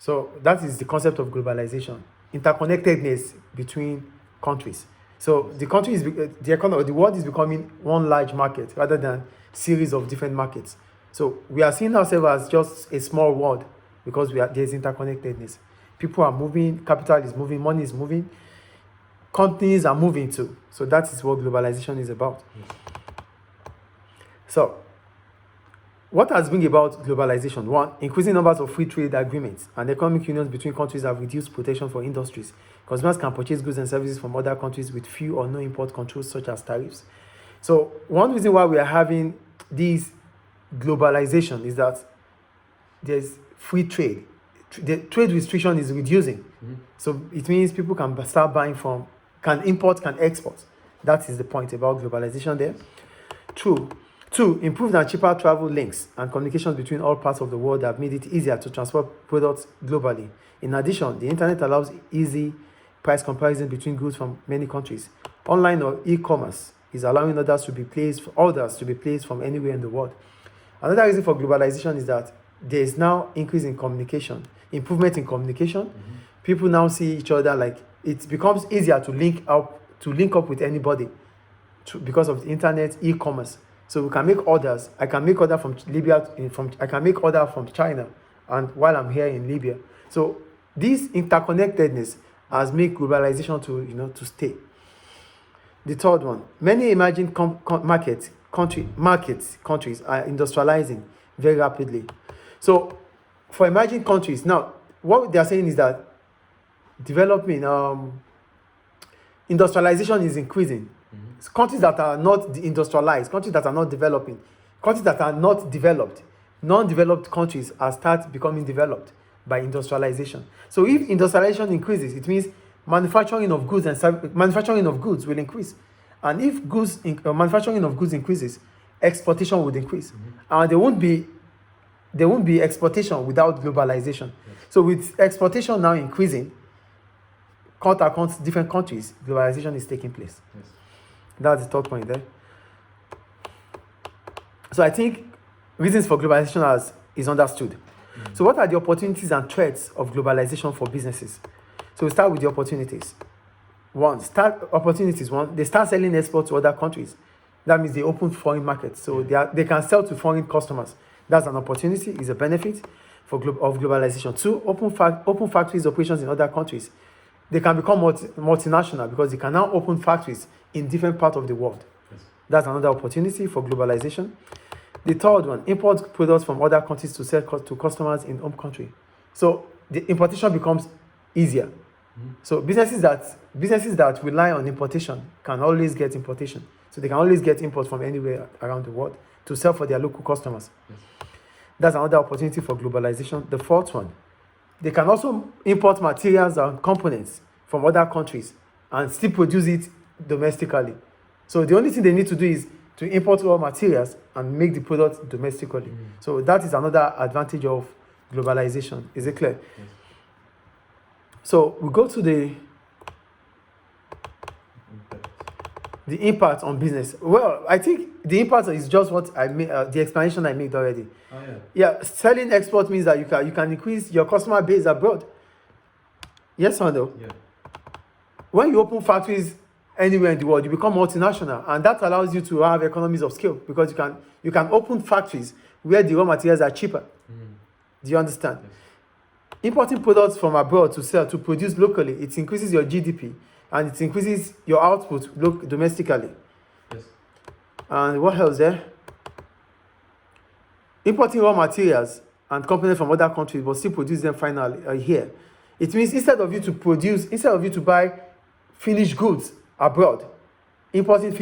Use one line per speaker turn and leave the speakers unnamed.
So that is the concept of globalization, interconnectedness between countries. So the country is the economy, the world is becoming one large market rather than series of different markets. So we are seeing ourselves as just a small world because there's interconnectedness. People are moving, capital is moving, money is moving, companies are moving too. So that is what globalization is about. So what has been about globalization? One, increasing numbers of free trade agreements and economic unions between countries have reduced protection for industries. Consumers can purchase goods and services from other countries with few or no import controls, such as tariffs. So one reason why we are having this globalization is that there's free trade. The trade restriction is reducing. Mm-hmm. So it means people can start buying can import, can export. That is the point about globalization there. Two, improved and cheaper travel links and communications between all parts of the world have made it easier to transport products globally. In addition, the internet allows easy price comparison between goods from many countries. Online or e-commerce is allowing orders to be placed from anywhere in the world. Another reason for globalization is that there is now increase in communication, improvement in communication. Mm-hmm. People now see each other, like it becomes easier to link up with anybody because of the internet, e-commerce. So we can make orders. I can make order from Libya, I can make order from China, and while I'm here in Libya. So this interconnectedness has made globalization to stay. The third one, many emerging countries are industrializing very rapidly. So for emerging countries, now what they are saying is that industrialization is increasing. Mm-hmm. Countries that are not industrialized, countries that are not developing, countries that are not developed, non-developed countries are start becoming developed by industrialization. So if industrialization increases, it means manufacturing of goods will increase. And if manufacturing of goods increases, exportation would increase. Mm-hmm. And there won't be exportation without globalization. Yes. So with exportation now increasing, different countries, globalization is taking place. Yes. That's the third point there. So I think reasons for globalization is understood. Mm-hmm. So what are the opportunities and threats of globalization for businesses? So we start with the opportunities. They start selling exports to other countries. That means they open foreign markets. So they can sell to foreign customers. That's an opportunity, is a benefit of globalization. Two, open factories operations in other countries. They can become multinational because they can now open factories in different parts of the world. Yes. That's another opportunity for globalization. The third one, import products from other countries to sell to customers in home country. So the importation becomes easier. Mm-hmm. So businesses that rely on importation can always get importation. So they can always get imports from anywhere around the world to sell for their local customers. Yes. That's another opportunity for globalization. The fourth one, they can also import materials and components from other countries and still produce it domestically. So the only thing they need to do is to import raw materials and make the product domestically. Mm-hmm. So that is another advantage of globalization. Is it clear? Yes. So we go to the impact on business. Well, I think the impact is just what I made, the explanation I made already. Oh, yeah. Yeah, selling export means that you can increase your customer base abroad. Yes or no? Yeah. When you open factories anywhere in the world, you become multinational, and that allows you to have economies of scale because you can open factories where the raw materials are cheaper. Mm. Do you understand? Yes. Importing products from abroad to produce locally, it increases your GDP and it increases your output domestically. Yes. And what else there? Importing raw materials and components from other countries but still produce them finally here. It means instead of you to buy finished goods abroad, importing